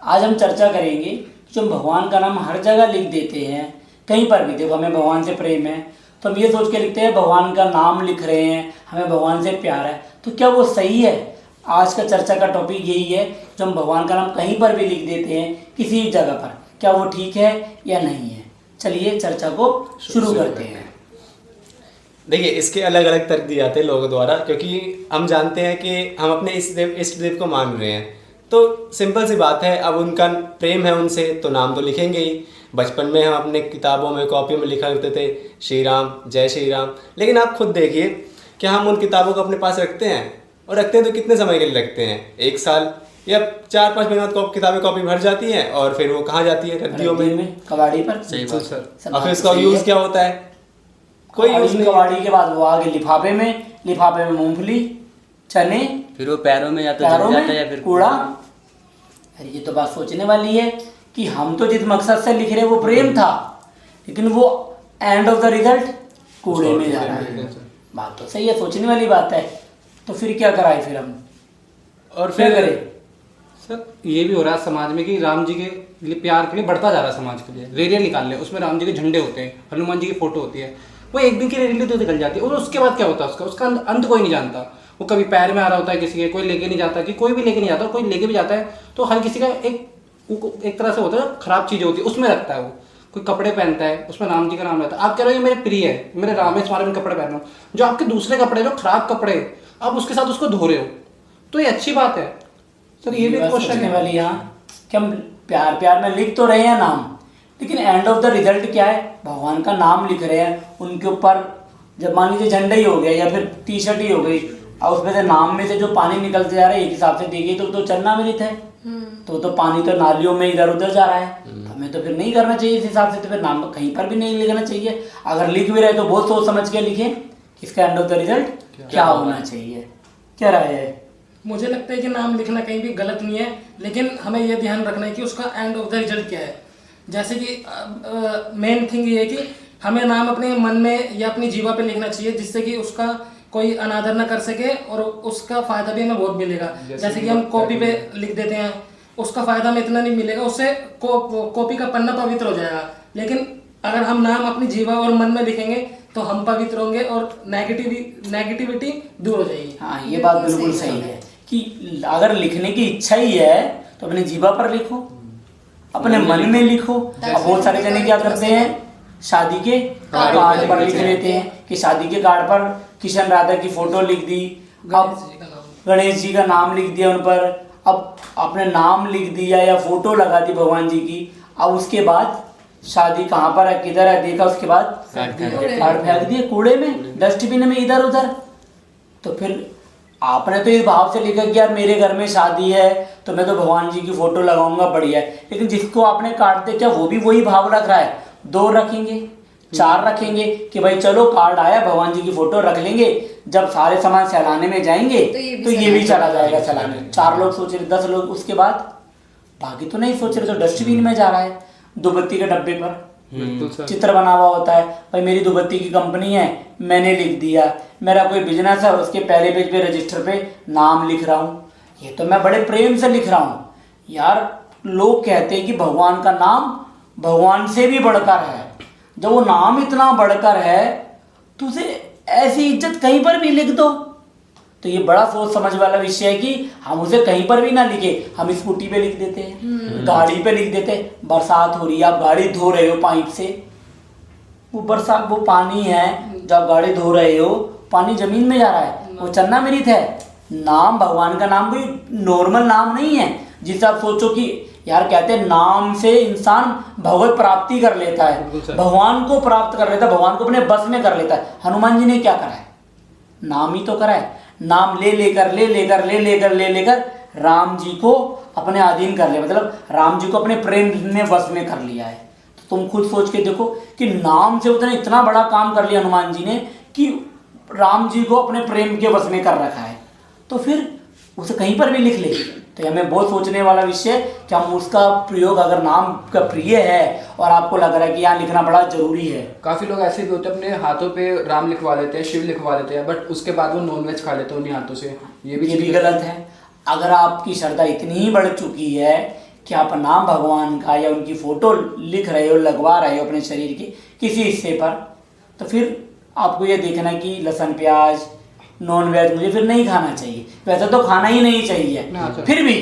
आज हम चर्चा करेंगे जो हम भगवान का नाम हर जगह लिख देते हैं, कहीं पर भी देखो हमें भगवान से प्रेम है तो हम ये सोच के लिखते हैं भगवान का नाम लिख रहे हैं, हमें भगवान से प्यार है, तो क्या वो सही है? आज का चर्चा का टॉपिक यही है, जो हम भगवान का नाम कहीं पर भी लिख देते हैं किसी भी जगह पर, क्या वो ठीक है या नहीं है? चलिए चर्चा को शुरू करते हैं। देखिए, इसके अलग अलग तर्क दिए जाते हैं लोगों द्वारा, क्योंकि हम जानते हैं कि हम अपने इष्ट देव को मान रहे हैं, तो सिंपल सी बात है, अब उनका प्रेम है उनसे तो नाम तो लिखेंगे ही। बचपन में हम अपने किताबों में कॉपियों में लिखा करते थे श्री राम जय श्री राम, लेकिन आप खुद देखिए क्या हम उन किताबों को अपने पास रखते हैं, और रखते हैं तो कितने समय के लिए रखते हैं? 1 साल या 4-5 महीने बाद किताबें कॉपी भर जाती हैं और फिर वो कहाँ जाती है? रद्दियों में, कबाड़ी पर। सही बात सर। और फिर उसका यूज़ क्या होता है? कोई यूज़ नहीं। कबाड़ी के बाद वो आगे लिफाफे में मूंगफली चने, फिर वो पैरों में या तो जल जाता है या फिर कूड़ा। अरे ये तो बात सोचने वाली है कि हम तो जिस मकसद से लिख रहे हैं वो प्रेम था, लेकिन वो एंड ऑफ द रिजल्ट कूड़े में जा रहा है। बात तो सही है, सोचने वाली बात है। तो फिर क्या कराए फिर हम, और फिर क्या करें? सर ये भी हो रहा है समाज में कि राम जी के लिए प्यार के लिए बढ़ता जा रहा है समाज के लिए। रैलियाँ निकाल ले, उसमें राम जी के झंडे होते हैं, हनुमान जी की फोटो होती है, वो एक दिन की रैली तो निकल जाती है और उसके बाद क्या होता है उसका अंत कोई नहीं जानता। वो कभी पैर में आ रहा होता है किसी के, कोई लेके नहीं जाता, कि कोई भी लेके नहीं जाता, कोई लेके भी जाता है तो हर किसी का एक तरह से होता है, खराब चीज़ें होती है उसमें रखता है। वो कोई कपड़े पहनता है उसमें राम जी का नाम रहता है। आप कह रहे हो ये मेरे प्रिय है, मेरे राम है, तुम्हारे में कपड़े पहन रहा हूँ, जो आपके दूसरे कपड़े जो खराब कपड़े आप उसके साथ उसको धो रहे हो, तो ये अच्छी बात है सर। ये भी क्वेश्चन है वाली यहाँ कि हम प्यार में लिख तो रहे हैं नाम, लेकिन एंड ऑफ द रिजल्ट क्या है? भगवान का नाम लिख रहे हैं, उनके ऊपर जब मान लीजिए झंडा ही हो गया या फिर टी शर्ट ही हो गई और उसमें से नाम में से जो पानी निकलते जा रहा है, एक हिसाब से देखिए तो चरणामृत है, तो पानी तो नालियों में इधर उधर जा रहा है। हमें तो फिर नहीं करना चाहिए इस हिसाब से, तो फिर नाम कहीं पर भी नहीं लिखना चाहिए। अगर लिख भी रहे तो बहुत सोच समझ के लिखें इसका एंड ऑफ द रिजल्ट क्या होना चाहिए। क्या राय है? मुझे लगता है कि नाम लिखना कहीं भी गलत नहीं है, लेकिन हमें यह ध्यान रखना है कि उसका एंड ऑफ द रिजल्ट क्या है। जैसे कि मेन थिंग ये है कि हमें नाम अपने मन में या अपनी जीवा पे लिखना चाहिए, जिससे कि उसका कोई अनादर ना कर सके और उसका फायदा भी हमें बहुत मिलेगा। जैसे कि हम कॉपी पे लिख देते हैं, उसका फायदा हमें इतना नहीं मिलेगा, उससे कॉपी का पन्ना पवित्र हो जाएगा। लेकिन अगर हम नाम अपनी जीवा और मन में लिखेंगे तो हम पवित्र होंगे और नेगेटिविटी दूर हो जाएगी। हाँ, ये बात बिल्कुल सही है कि अगर लिखने की इच्छा ही है तो अपने जीवा पर लिखो, अपने मन में लिखो। अब बहुत सारे जने क्या करते हैं, शादी के कार्ड पर लिख लेते हैं कि शादी के कार्ड पर किशन राधा की फोटो लिख दी, अब गणेश जी का नाम लिख दिया उन पर, अब अपने नाम लिख दिया या फोटो लगा दी भगवान जी की। अब उसके बाद शादी कहाँ पर है, किधर है, देखा, उसके बाद कार्ड फेंक दिए कूड़े में, डस्टबिन में, इधर उधर। तो फिर आपने तो इस भाव से लिखा कि यार मेरे घर में शादी है तो मैं तो भगवान जी की फोटो लगाऊंगा, बढ़िया है, लेकिन जिसको आपने काट दिया क्या वो भी वही भाव रख रहा है? 2 रखेंगे, 4 रखेंगे कि भाई चलो कार्ड आया भगवान जी की फोटो रख लेंगे, जब सारे सामान सहलाने में जाएंगे तो ये भी चला जाएगा सहलाने। 4 लोग सोच रहे, 10 लोग, उसके बाद बाकी तो नहीं सोच रहे, तो डस्टबिन में जा रहा है। धूपबत्ती के डब्बे पर चित्र बना हुआ होता है, भाई मेरी धूपबत्ती की कंपनी है, मैंने लिख दिया, मेरा कोई बिजनेस है, उसके पहले पेज पे रजिस्टर पे नाम लिख रहा हूँ, ये तो मैं बड़े प्रेम से लिख रहा हूँ। यार लोग कहते हैं कि भगवान का नाम भगवान से भी बढ़कर है। जब वो नाम इतना बढ़कर है तो उसे ऐसी इज्जत कहीं पर भी लिख दो, तो ये बड़ा सोच समझ वाला विषय है कि हम उसे कहीं पर भी ना लिखे। हम स्कूटी पे लिख देते हैं, गाड़ी पे लिख देते हैं, बरसात हो रही है, आप गाड़ी धो रहे हो पाइप से, वो बरसात, वो पानी है, जब गाड़ी धो रहे हो पानी जमीन में जा रहा है, वो चरणामृत है। नाम, भगवान का नाम कोई नॉर्मल नाम नहीं है जिससे आप सोचो कि यार कहते हैं नाम से इंसान भगवत प्राप्ति कर लेता है, भगवान को प्राप्त कर लेता है, भगवान को अपने बस में कर लेता है। हनुमान जी ने क्या करा है? नाम ही तो करा है। नाम ले लेकर राम जी को अपने अधीन कर लिया, मतलब राम जी को अपने प्रेम में वश में कर लिया है। तो तुम खुद सोच के देखो कि नाम से उसने इतना बड़ा काम कर लिया हनुमान जी ने कि राम जी को अपने प्रेम के वश में कर रखा है, तो फिर उसे कहीं पर भी लिख ले। तो हमें बहुत सोचने वाला विषय है कि हम उसका प्रयोग, अगर नाम का प्रिय है और आपको लग रहा है कि यहाँ लिखना बड़ा जरूरी है। काफी लोग ऐसे भी होते हैं अपने हाथों पे राम लिखवा लेते हैं, शिव लिखवा लेते हैं, बट उसके बाद वो नॉनवेज खा लेते हैं उन्हीं हाथों से। ये भी गलत है। अगर आपकी श्रद्धा इतनी ही बढ़ चुकी है कि आप नाम भगवान का या उनकी फोटो लिख रहे हो, लगवा रहे हो अपने शरीर के किसी हिस्से पर, तो फिर आपको ये देखना कि लहसुन प्याज नॉन वेज मुझे फिर नहीं खाना चाहिए। वैसे तो खाना ही नहीं चाहिए, फिर भी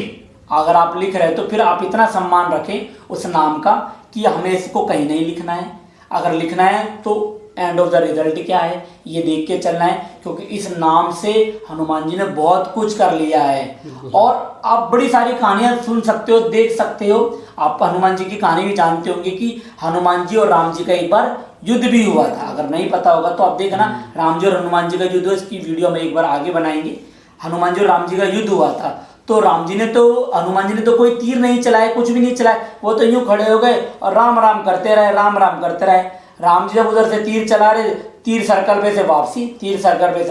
अगर आप लिख रहे हो तो फिर आप इतना सम्मान रखें उस नाम का कि हमें इसको कहीं नहीं लिखना है। अगर लिखना है तो एंड ऑफ द रिजल्ट क्या है ये देख के चलना है, क्योंकि इस नाम से हनुमान जी ने बहुत कुछ कर लिया है। और आप बड़ी सारी कहानियां सुन सकते हो, देख सकते हो। आप हनुमान जी की कहानी भी जानते होंगे कि हनुमान जी और राम जी का एक बार युद्ध भी हुआ था। अगर नहीं पता होगा तो आप देखना, राम जी और हनुमान जी का युद्ध, इसकी वीडियो में एक बार आगे बनाएंगे। हनुमान जी और राम जी का युद्ध हुआ था, तो हनुमान जी ने तो कोई तीर नहीं चलाए, कुछ भी नहीं चलाए, वो तो यूं खड़े हो गए और राम राम करते रहे, राम राम करते रहे। राम जी जब उधर से तीर चला रहे, तीर सर्कल पे से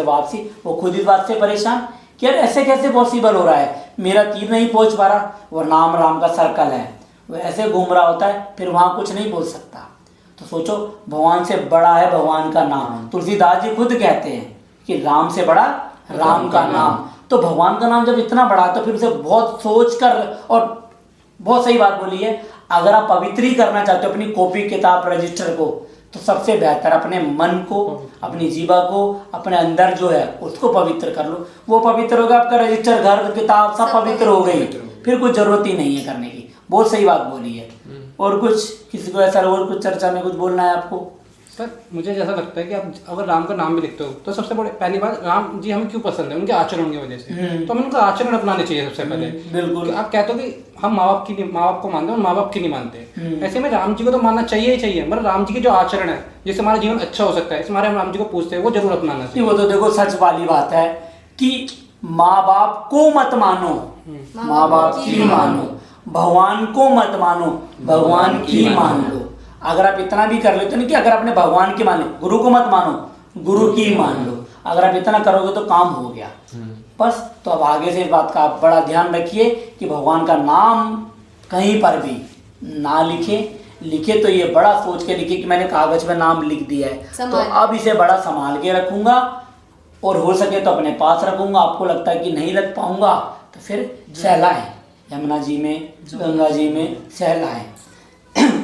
वापसी, वो खुद इस बात से परेशान कि यार ऐसे कैसे पॉसिबल हो रहा है, मेरा तीर नहीं पहुंच पा रहा, वो राम का सर्कल है, वो ऐसे घूम रहा होता है, फिर वहां कुछ नहीं बोल सकता। तो सोचो, भगवान से बड़ा है भगवान का नाम। तुलसीदास जी खुद कहते हैं कि राम से बड़ा राम का नाम। तो भगवान का नाम जब इतना बड़ा तो फिर उसे बहुत सोच कर, और बहुत सही बात बोली है, अगर आप पवित्र ही करना चाहते हो अपनी कॉपी किताब रजिस्टर को, तो सबसे बेहतर अपने मन को, अपनी जीवा को, अपने अंदर जो है उसको पवित्र कर लो। वो पवित्र होगा, आपका रजिस्टर, घर, किताब सब पवित्र हो गई, फिर कुछ जरूरत ही नहीं है करने की। बहुत सही बात बोली है। और कुछ किसी को ऐसा, और कुछ चर्चा में कुछ बोलना है आपको? सर मुझे जैसा लगता है कि आप अगर राम का नाम भी लिखते हो तो सबसे बड़ी पहली बात, राम जी हमें क्यों पसंद है, उनके आचरण की वजह से। तो हमें उनका आचरण अपनाने चाहिए सबसे पहले। बिल्कुल। आप कहते हो कि हम माँ बाप को मानते हैं, माँ बाप की नहीं मानते, ऐसे में राम जी को तो मानना चाहिए ही चाहिए। मतलब राम जी के जो आचरण है जिससे हमारा जीवन अच्छा हो सकता है, इस हमारे हम राम जी को पूछते हैं, वो जरूर अपनाना चाहिए। वो तो देखो सच वाली बात है कि माँ बाप को मत मानो, माँ बाप की मानो, भगवान को मत मानो, भगवान की मान लो। अगर आप इतना भी कर लेते हो ना कि अगर आपने भगवान की माने, गुरु को मत मानो, गुरु की मान लो, अगर आप इतना करोगे तो काम हो गया बस। तो अब आगे से इस बात का आप बड़ा ध्यान रखिए कि भगवान का नाम कहीं पर भी ना लिखे तो ये बड़ा सोच के लिखे कि मैंने कागज में नाम लिख दिया है, तो अब इसे बड़ा संभाल के रखूंगा, और हो सके तो अपने पास रखूंगा। आपको लगता है कि नहीं रख पाऊंगा तो फिर सहलाएं, यमुना जी में, गंगा जी में सहलाएं।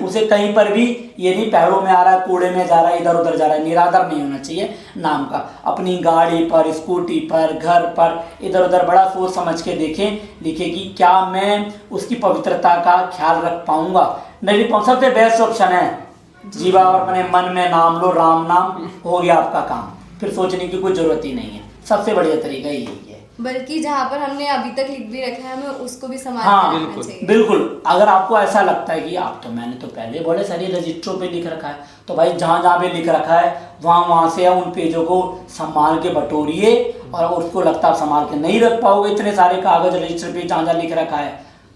उसे कहीं पर भी ये नहीं पैरों में आ रहा है, कूड़े में जा रहा है, इधर उधर जा रहा है, निरादर नहीं होना चाहिए नाम का। अपनी गाड़ी पर, स्कूटी पर, घर पर इधर उधर बड़ा सोच समझ के लिखे कि क्या मैं उसकी पवित्रता का ख्याल रख पाऊंगा, नहीं पाऊँ। सबसे बेस्ट ऑप्शन है जीवा और अपने मन में नाम लो, राम नाम, हो गया आपका काम, फिर सोचने की कोई जरूरत ही नहीं है। सबसे बढ़िया तरीका यही है। बल्कि जहाँ पर हमने अभी तक लिख भी रखा है, हमें उसको भी संभाल हाँ, के रखना चाहिए। बिल्कुल। अगर आपको ऐसा लगता है कि आप तो, मैंने तो पहले बड़े सारे रजिस्टरों पे लिख रखा है, तो भाई जहाँ जहाँ पे लिख रखा है वहाँ से उन पेजों को संभाल के बटोरिए। और उसको लगता है आप संभाल के नहीं रख पाओगे, इतने सारे कागज रजिस्टर पे जहाँ जहाँ लिख रखा है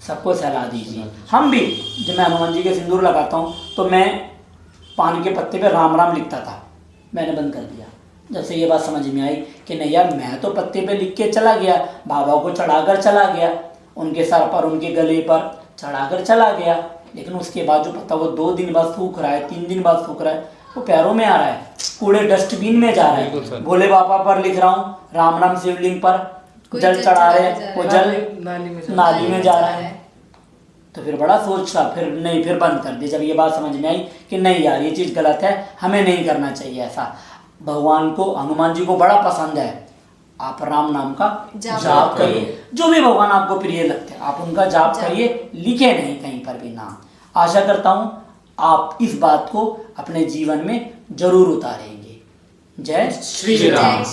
सबको सलाह दीजिए। हम भी, जब मैं हनुमान जी के सिंदूर लगाता हूँ तो मैं पान के पत्ते पे राम राम लिखता था, मैंने बंद कर दिया जब से ये बात समझ में आई कि नहीं यार, मैं तो पत्ते पे लिख के चला गया, बाबा को चढ़ाकर चला गया, उनके सर पर, उनके गले पर चढ़ाकर चला गया, लेकिन उसके बाद जो पत्ता वो 2 दिन बाद सूख रहा है, 3 दिन बाद सूख रहा है, वो पैरों में आ रहा है, कूड़े डस्टबिन में जा रहा है। भोले बाबा पर लिख रहा हूँ, राम राम शिवलिंग पर जल चढ़ा रहे, वो जल नाली में जा रहा है। तो फिर बड़ा सोचा, फिर बंद कर दी। जब ये बात समझ में आई कि नहीं यार ये चीज़ गलत है, हमें नहीं करना चाहिए ऐसा। भगवान को, हनुमान जी को बड़ा पसंद है, आप राम नाम का जाप करिए, जो भी भगवान आपको प्रिय लगते हैं आप उनका जाप करिए, लिखे नहीं कहीं पर भी नाम। आशा करता हूँ आप इस बात को अपने जीवन में जरूर उतारेंगे। जय श्री राम।